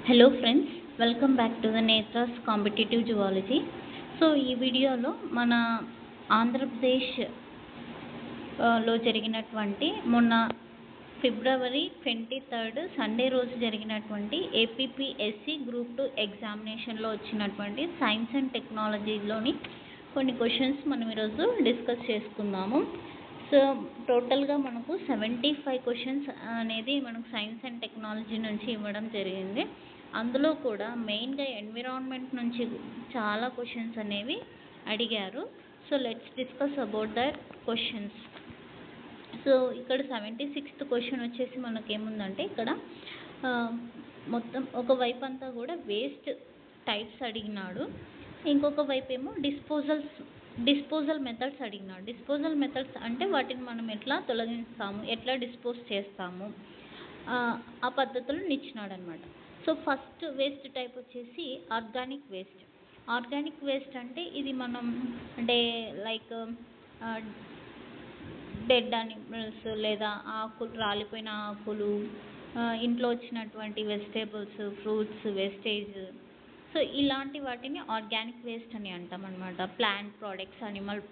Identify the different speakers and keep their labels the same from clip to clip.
Speaker 1: Hello friends, welcome back to the నేత్రాస్ competitive zoology. So ఈ వీడియోలో మన ఆంధ్రప్రదేశ్ లో జరిగినటువంటి మొన్న ఫిబ్రవరి 23 సండే రోజు జరిగినటువంటి ఏపీపీఎస్సి గ్రూప్ 2 ఎగ్జామినేషన్లో వచ్చినటువంటి సైన్స్ అండ్ టెక్నాలజీలోని కొన్ని క్వశ్చన్స్ మనం ఈరోజు డిస్కస్ చేసుకుందాము. సో టోటల్గా మనకు 75 క్వశ్చన్స్ అనేది మనకు సైన్స్ అండ్ టెక్నాలజీ నుంచి ఇవ్వడం జరిగింది. అందులో కూడా మెయిన్గా ఎన్విరాన్మెంట్ నుంచి చాలా క్వశ్చన్స్ అనేవి అడిగారు. So let's discuss about that questions. So ఇక్కడ 76th క్వశ్చన్ వచ్చేసి మనకేముందంటే ఇక్కడ మొత్తం ఒకవైపు అంతా కూడా వేస్ట్ టైప్స్ అడిగినాడు, ఇంకొక వైపు ఏమో డిస్పోజల్ మెథడ్స్ అడిగినాడు. డిస్పోజల్ మెథడ్స్ అంటే వాటిని మనం ఎట్లా తొలగిస్తాము, ఎట్లా డిస్పోజ్ చేస్తాము, ఆ పద్ధతులను ఇచ్చినాడు అనమాట. సో ఫస్ట్ వేస్ట్ టైప్ వచ్చేసి ఆర్గానిక్ వేస్ట్. ఆర్గానిక్ వేస్ట్ అంటే ఇది మనం అంటే లైక్ డెడ్ యానిమల్స్ లేదా ఆకులు, రాలిపోయిన ఆకులు, ఇంట్లో వచ్చినటువంటి వెజిటేబుల్స్, ఫ్రూట్స్ వేస్టేజ్, సో ఇలాంటి వాటిని ఆర్గానిక్ వేస్ట్ అని అంటాం అనమాట. Plant products, animal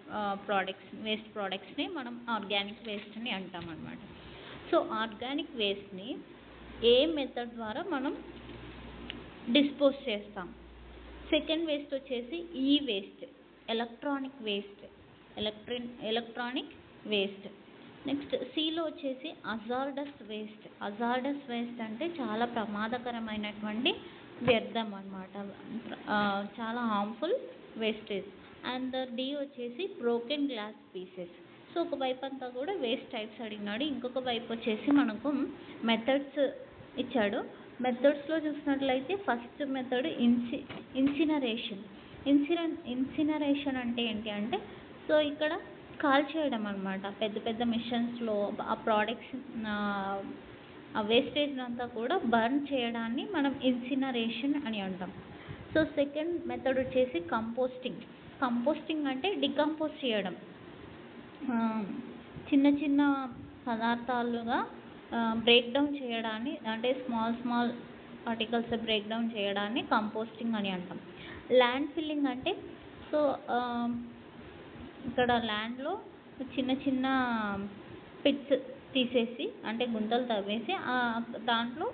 Speaker 1: products, waste ప్రోడక్ట్స్ని మనం ఆర్గానిక్ వేస్ట్ అని అంటాం అనమాట. సో ఆర్గానిక్ వేస్ట్ని ఏ మెథడ్ ద్వారా మనం డిస్పోజ్ చేస్తాం? సెకండ్ వేస్ట్ వచ్చేసి ఈ వేస్ట్, ఎలక్ట్రానిక్ వేస్ట్. నెక్స్ట్ సిలో వచ్చేసి అజార్డస్ వేస్ట్. అజార్డస్ వేస్ట్ అంటే చాలా ప్రమాదకరమైనటువంటి వ్యర్థం అన్నమాట, చాలా హార్మ్ఫుల్ వేస్టేజ్. అండ్ డి వచ్చేసి బ్రోకెన్ గ్లాస్ పీసెస్. సో ఒకవైపు అంతా కూడా వేస్ట్ టైప్స్ అడిగినాడు, ఇంకొక వైపు వచ్చేసి మనకు మెథడ్స్ ఇచ్చాడు. మెథడ్స్లో చూసినట్లయితే ఫస్ట్ మెథడ్ ఇన్సినరేషన్ అంటే ఏంటి అంటే, సో ఇక్కడ కాల్ చేయడం అనమాట. పెద్ద పెద్ద మిషన్స్లో ఆ ప్రోడక్ట్స్, ఆ వేస్టేజ్ అంతా కూడా బర్న్ చేయడాన్ని మనం ఇన్సినరేషన్ అని అంటాం. సో సెకండ్ మెథడ్ వచ్చేసి కంపోస్టింగ్ అంటే డికంపోజ్ చేయడం, చిన్న చిన్న పదార్థాలుగా బ్రేక్ డౌన్ చేయడాన్ని, అంటే స్మాల్ పార్టికల్స్ బ్రేక్ డౌన్ చేయడాన్ని కంపోస్టింగ్ అని అంటాం. ల్యాండ్ ఫిల్లింగ్ అంటే, సో ఇక్కడ ల్యాండ్లో చిన్న చిన్న పిట్స్ తీసేసి, అంటే గుంతలు తవ్వేసి దాంట్లో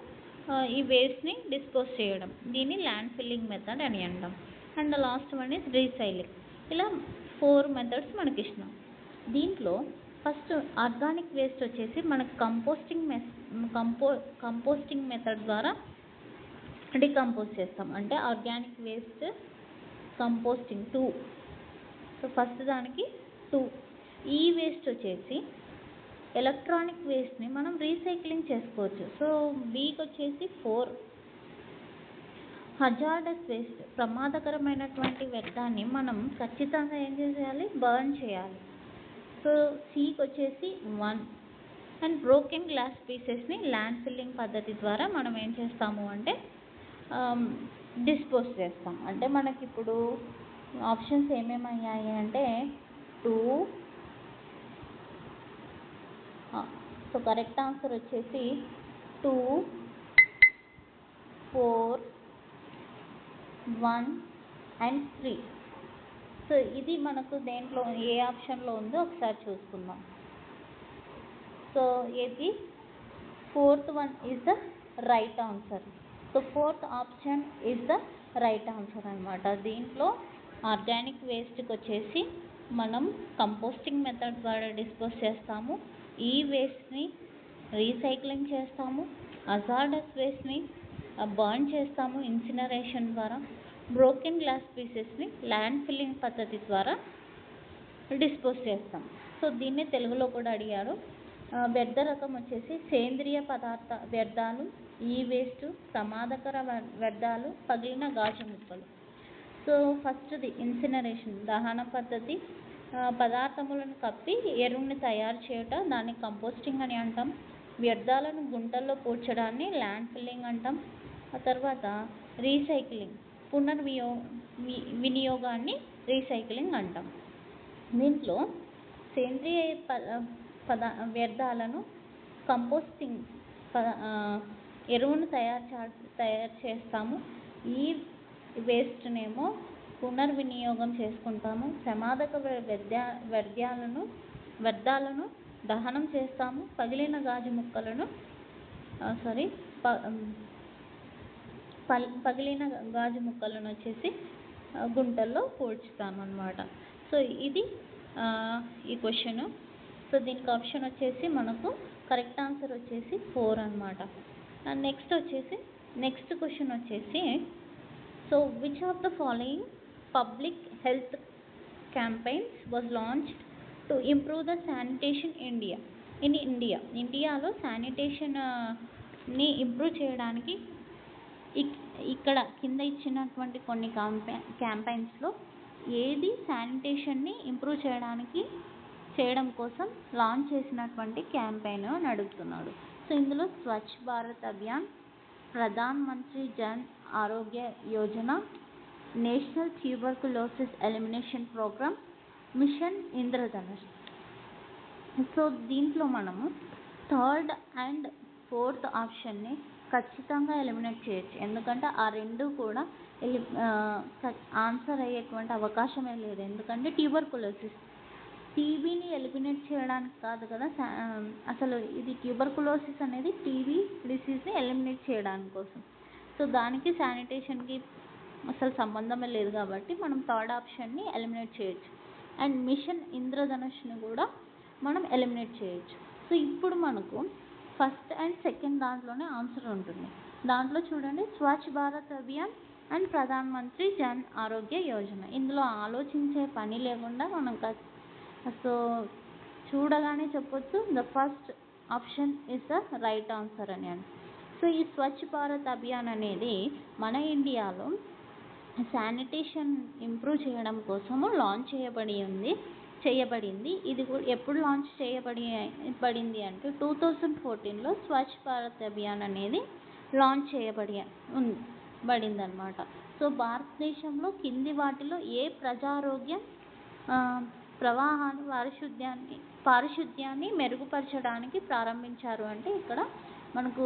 Speaker 1: ఈ వేస్ట్ని డిస్పోజ్ చేయడం, దీన్ని ల్యాండ్ ఫిల్లింగ్ మెథడ్ అని అంటాం. And last one is recycling. ఇలా 4 మెథడ్స్ మనకి ఇష్టం. దీంట్లో ఫస్ట్ ఆర్గానిక్ వేస్ట్ వచ్చేసి మనకు కంపోస్టింగ్ మెథడ్ ద్వారా డికంపోజ్ చేస్తాం. అంటే organic waste composting 2. So first దానికి 2. ఈ వేస్ట్ వచ్చేసి ఎలక్ట్రానిక్ వేస్ట్ని మనం రీసైక్లింగ్ చేసుకోవచ్చు. సో బీకి వచ్చేసి 4. హజార్డస్ వేస్ట్, ప్రమాదకరమైనటువంటి వ్యర్థాన్ని మనం ఖచ్చితంగా ఏం చేయాలి? బర్న్ చేయాలి. సో సికి వచ్చేసి 1. అండ్ బ్రోకెన్ గ్లాస్ పీసెస్ని ల్యాండ్ ఫిల్లింగ్ పద్ధతి ద్వారా మనం ఏం చేస్తాము అంటే డిస్పోజ్ చేస్తాం. అంటే మనకి ఇప్పుడు ఆప్షన్స్ ఏమేమయ్యాయి అంటే 2. సో కరెక్ట్ ఆన్సర్ వచ్చేసి 2, 4, 1 అండ్ 3. సో ఇది మనకు దేంట్లో ఏ ఆప్షన్లో ఉందో ఒకసారి చూసుకుందాం. సో ఏది 4th one is the right answer. So 4th option is the right answer అనమాట. దీంట్లో ఆర్గానిక్ వేస్ట్కి వచ్చేసి మనం కంపోస్టింగ్ మెథడ్ ద్వారా డిస్పోజ్ చేస్తాము, ఈ వేస్ట్ని రీసైక్లింగ్ చేస్తాము, హజార్డస్ వేస్ట్ని బర్న్ చేస్తాము ఇన్సినరేషన్ ద్వారా, బ్రోకెన్ గ్లాస్ పీసెస్ని ల్యాండ్ ఫిల్లింగ్ పద్ధతి ద్వారా డిస్పోజ్ చేస్తాం. సో దీన్ని తెలుగులో కూడా అడిగారు. వ్యర్థ రకం వచ్చేసి సేంద్రియ పదార్థ వ్యర్థాలు, ఈ వేస్ట్, ప్రమాదకర వ్యర్థాలు, పగిలిన గాజు ముక్కలు. సో ఫస్ట్ది ఇన్సినరేషన్, దహన పద్ధతి. పదార్థములను కప్పి ఎరువుని తయారు చేయటం, దాన్ని కంపోస్టింగ్ అని అంటాం. వ్యర్థాలను గుంటల్లో పూడ్చడాన్ని ల్యాండ్ ఫిల్లింగ్ అంటాం. ఆ తర్వాత రీసైక్లింగ్, వినియోగాన్ని రీసైక్లింగ్ అంటాం. దీంట్లో సేంద్రియ వ్యర్థాలను ఎరువును తయారు చేస్తాము. ఈ వేస్ట్నేమో పునర్వినియోగం చేసుకుంటాము. ప్రమాదక వ్యర్థాలను దహనం చేస్తాము. పగిలిన గాజు ముక్కలను పగిలిన గాజు ముక్కలను వచ్చేసి గుంటల్లో పూడ్చుతామన్నమాట. సో ఇది ఈ క్వశ్చను. సో దీనికి ఆప్షన్ వచ్చేసి మనకు కరెక్ట్ ఆన్సర్ వచ్చేసి 4 అనమాట. అండ్ నెక్స్ట్ క్వశ్చన్ వచ్చేసి so which of the following public health campaigns was launched to improve the sanitation in India. ఇండియాలో శానిటేషన్ని ఇంప్రూవ్ చేయడానికి ఇక్కడ కింద ఇచ్చినటువంటి కొన్ని క్యాంపెయిన్స్లో ఏది శానిటేషన్ని ఇంప్రూవ్ చేయడం కోసం లాంచ్ చేసినటువంటి క్యాంపెయిన్ అని అడుగుతున్నాడు. సో ఇందులో Swachh Bharat Abhiyan, Pradhan Mantri Jan Arogya Yojana, national tuberculosis elimination programme, mission Indradhanush. So దీంట్లో మనము 3rd and 4th ఆప్షన్ని ఖచ్చితంగా ఎలిమినేట్ చేయొచ్చు. ఎందుకంటే ఆ రెండు కూడా ఆన్సర్ అయ్యేటువంటి అవకాశమే లేదు. ఎందుకంటే ట్యూబర్కులోసిస్ టీబీని ఎలిమినేట్ చేయడానికి కాదు కదా, అసలు ఇది ట్యూబర్కులోసిస్ అనేది టీబీ డిసీజ్ని ఎలిమినేట్ చేయడానికి కోసం. సో దానికి శానిటేషన్కి అసలు సంబంధమే లేదు కాబట్టి మనం 3rd ఆప్షన్ని ఎలిమినేట్ చేయొచ్చు. అండ్ మిషన్ ఇంద్రధనుష్ని కూడా మనం ఎలిమినేట్ చేయొచ్చు. సో ఇప్పుడు మనకు 1st and 2nd దాంట్లోనే ఆన్సర్ ఉంటుంది. దాంట్లో చూడండి, స్వచ్ఛ భారత్ అభియాన్ అండ్ ప్రధాన్ మంత్రి జన్ ఆరోగ్య యోజన. ఇందులో ఆలోచించే పని లేకుండా మనం సో చూడగానే చెప్పొచ్చు the first option is the right answer అని. సో ఈ స్వచ్ఛ భారత్ అభియాన్ అనేది మన ఇండియాలో శానిటేషన్ ఇంప్రూవ్ చేయడం కోసము లాంచ్ చేయబడింది. ఇది ఎప్పుడు లాంచ్ చేయబడింది అంటే 2014లో స్వచ్ఛ భారత్ అభియాన్ అనేది లాంచ్ చేయబడింది అనమాట. సో భారతదేశంలో కింది వాటిలో ఏ ప్రజారోగ్య పారిశుద్ధ్యాన్ని మెరుగుపరచడానికి ప్రారంభించారు అంటే ఇక్కడ మనకు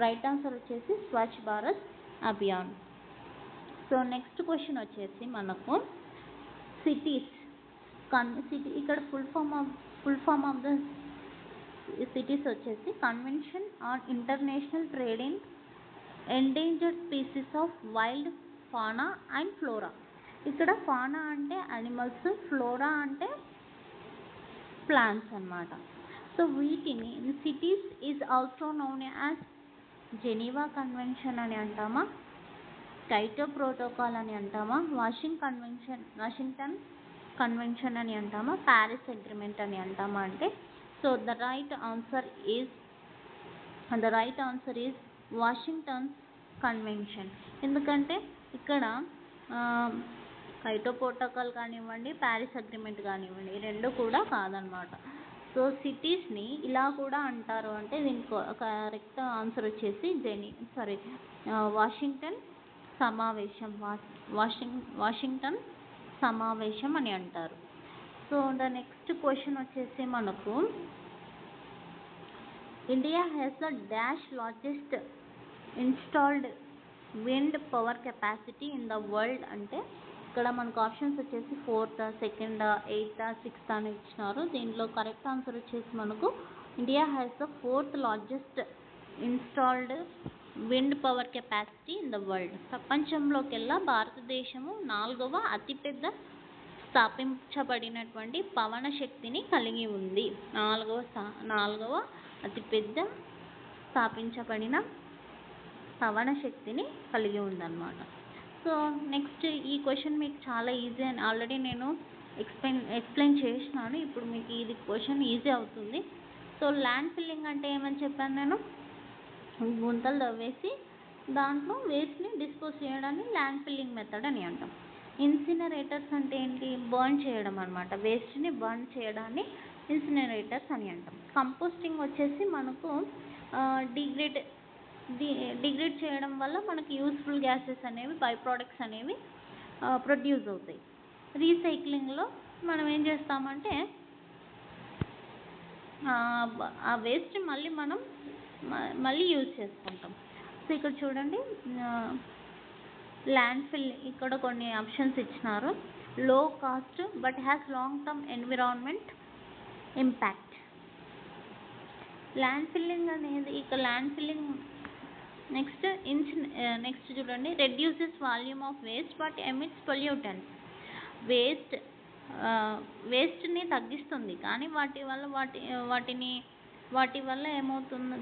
Speaker 1: రైట్ ఆన్సర్ వచ్చేసి Swachh Bharat Abhiyan. So next question వచ్చేసి మనకు సిటీస్ ఇక్కడ full form of the cities వచ్చేసి convention on international trade in endangered species of wild fauna and flora. ఇక్కడ ఫానా అంటే యానిమల్స్, ఫ్లోరా అంటే ప్లాంట్స్ అన్నమాట. సో వీటిని cities is also known as Geneva convention అని అంటామా, కైటో ప్రోటోకాల్ అని అంటామా, వాషింగ్టన్ కన్వెన్షన్ అని అంటామా, ప్యారిస్ అగ్రిమెంట్ అని అంటామా అంటే so the right answer is Washington convention. ఎందుకంటే ఇక్కడ కైటో ప్రోటోకాల్ కానివ్వండి, ప్యారిస్ అగ్రిమెంట్ కానివ్వండి, ఈ రెండు కూడా కాదనమాట. సో సిటీస్ని ఇలా కూడా అంటారు అంటే దీనికి కరెక్ట్ ఆన్సర్ వచ్చేసి వాషింగ్టన్ సమావేశం అని అంటారు. సో ద నెక్స్ట్ క్వశ్చన్ వచ్చేసి మనకు India has the dash largest installed wind power capacity in the world అంటే ఇక్కడ మనకు ఆప్షన్స్ వచ్చేసి 4th, 2nd, 8th, 6th అని ఇచ్చినారు. దీంట్లో కరెక్ట్ ఆన్సర్ వచ్చేసి మనకు India has the 4th largest installed wind power capacity in the world. ప్రపంచంలోకెల్లా భారతదేశము 4వ అతిపెద్ద స్థాపించబడినటువంటి పవన శక్తిని కలిగి ఉంది. 4వ అతిపెద్ద స్థాపించబడిన పవన శక్తిని కలిగి ఉందన్నమాట. సో నెక్స్ట్ ఈ క్వశ్చన్ మీకు చాలా ఈజీ అని ఆల్రెడీ నేను ఎక్స్ప్లెయిన్ చేసినాను. ఇప్పుడు మీకు ఇది క్వశ్చన్ ఈజీ అవుతుంది. సో ల్యాండ్ ఫిల్లింగ్ అంటే ఏమని చెప్పాను నేను, గుంతలు తవ్వేసి దాంట్లో వేస్ట్ని డిస్పోజ్ చేయడాన్ని ల్యాండ్ ఫిల్లింగ్ మెథడ్ అని అంటాం. ఇన్సినరేటర్స్ అంటే ఏంటి, బర్న్ చేయడం అనమాట. వేస్ట్ని బర్న్ చేయడాన్ని ఇన్సినరేటర్స్ అని అంటాం. కంపోస్టింగ్ వచ్చేసి మనకు డిగ్రేడ్ చేయడం వల్ల మనకి యూస్ఫుల్ గ్యాసెస్ అనేవి, బై ప్రోడక్ట్స్ అనేవి ప్రొడ్యూస్ అవుతాయి. రీసైక్లింగ్లో మనం ఏం చేస్తామంటే ఆ వేస్ట్ మళ్ళీ యూజ్ చేసుకుంటాం. సో ఇక్కడ చూడండి, ల్యాండ్ ఫిల్ ఇక్కడ కొన్ని ఆప్షన్స్ ఇచ్చినారు. లో cost but has long term environment impact. Land filling అనేది ఇక్కడ ల్యాండ్ ఫిల్లింగ్ నెక్స్ట్ చూడండి, reduces volume of waste but emits pollutants. వేస్ట్ని తగ్గిస్తుంది కానీ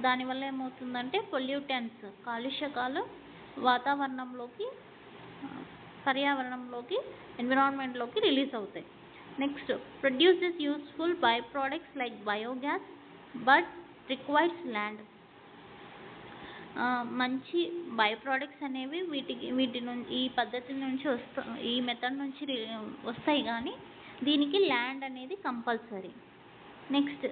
Speaker 1: దానివల్ల ఏమవుతుందంటే పొల్యూటెంట్స్, కాలుష్యకాలు పర్యావరణంలోకి ఎన్విరాన్మెంట్లోకి రిలీజ్ అవుతాయి. Next, produces useful by products like biogas but requires land. మంచి by products అనేవి వీటి నుంచి ఈ పద్ధతి నుంచి ఈ మెథడ్ నుంచి వస్తాయి కానీ దీనికి ల్యాండ్ అనేది compulsory. Next,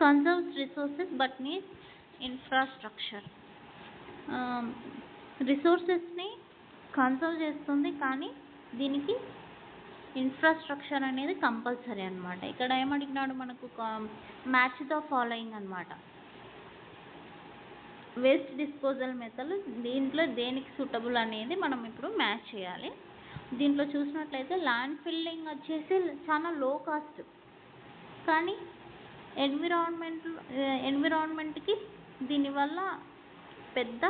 Speaker 1: conserves resources but needs infrastructure. రిసోర్సెస్ని conserve చేస్తుంది కానీ దీనికి ఇన్ఫ్రాస్ట్రక్చర్ అనేది కంపల్సరీ అనమాట. ఇక్కడ ఏమడిగినాడు మనకు, మ్యాచ్ ద ఫాలోయింగ్ అనమాట. వేస్ట్ డిస్పోజల్ మెథడ్ దీంట్లో దేనికి సూటబుల్ అనేది మనం ఇప్పుడు మ్యాచ్ చేయాలి. దీంట్లో చూసినట్లయితే ల్యాండ్ ఫిల్లింగ్ వచ్చేసి చాలా లో కాస్ట్ కానీ ఎన్విరాన్మెంట్కి దీనివల్ల పెద్ద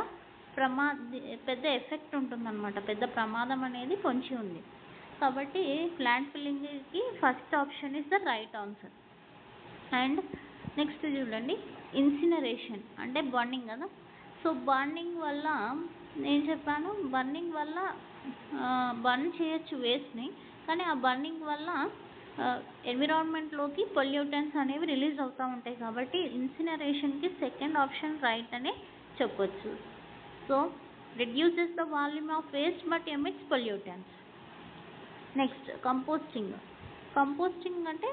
Speaker 1: ఎఫెక్ట్ ఉంటుందన్నమాట, పెద్ద ప్రమాదం అనేది పొంచి ఉంది. కాబట్టి ల్యాండ్ ఫిల్లింగ్కి first option is the right answer. And next చూడండి, ఇన్సినరేషన్ అంటే బర్నింగ్ కదా. సో బర్నింగ్ వల్ల నేను చెప్పాను, బర్నింగ్ వల్ల బర్న్ చేయొచ్చు వేస్ట్ని, కానీ ఆ బర్నింగ్ వల్ల ఎన్విరాన్మెంట్లోకి పొల్యూటెంట్స్ అనేవి రిలీజ్ అవుతూ ఉంటాయి. కాబట్టి ఇన్సినరేషన్కి సెకండ్ ఆప్షన్ రైట్ అనే చెప్పొచ్చు. So reduces the volume of waste but emits pollutants. Next, composting అంటే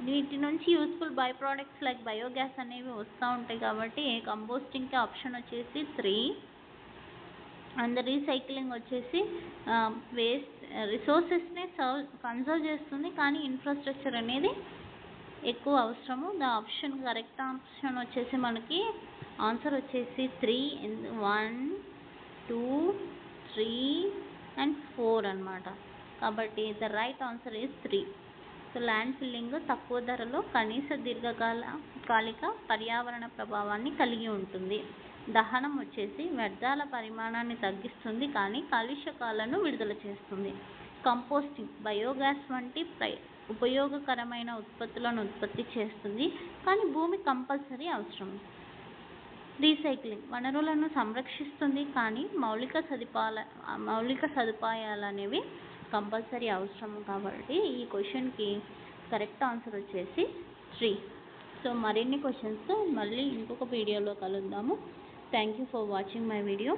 Speaker 1: వీటి నుంచి useful by products like biogas అనేవి వస్తూ ఉంటాయి. కాబట్టి కంపోస్టింగ్కి ఆప్షన్ వచ్చేసి 3. అండ్ రీసైక్లింగ్ వచ్చేసి రిసోర్సెస్ని కన్సర్వ్ చేస్తుంది కానీ ఇన్ఫ్రాస్ట్రక్చర్ అనేది ఎక్కువ అవసరము. కరెక్ట్ ఆప్షన్ వచ్చేసి మనకి ఆన్సర్ వచ్చేసి 3, 1, 2, 3 అండ్ 4 అనమాట. కాబట్టి the right answer is 3. So land filling తక్కువ ధరలో కనీస దీర్ఘకాలిక పర్యావరణ ప్రభావాన్ని కలిగి ఉంటుంది. దహనం వచ్చేసి వ్యర్థాల పరిమాణాన్ని తగ్గిస్తుంది కానీ కాలుష్యకాలను విడుదల చేస్తుంది. కంపోస్టింగ్ బయోగ్యాస్ వంటి ఉపయోగకరమైన ఉత్పత్తులను ఉత్పత్తి చేస్తుంది కానీ భూమి కంపల్సరీ అవసరం. రీసైక్లింగ్ వనరులను సంరక్షిస్తుంది కానీ మౌలిక సదుపాయాలు అనేవి కంపల్సరీ అవసరం. కాబట్టి ఈ క్వశ్చన్కి కరెక్ట్ ఆన్సర్ వచ్చేసి 3. సో మరిన్ని క్వశ్చన్స్తో మళ్ళీ ఇంకొక వీడియోలో కలుద్దాము. Thank you for watching my video.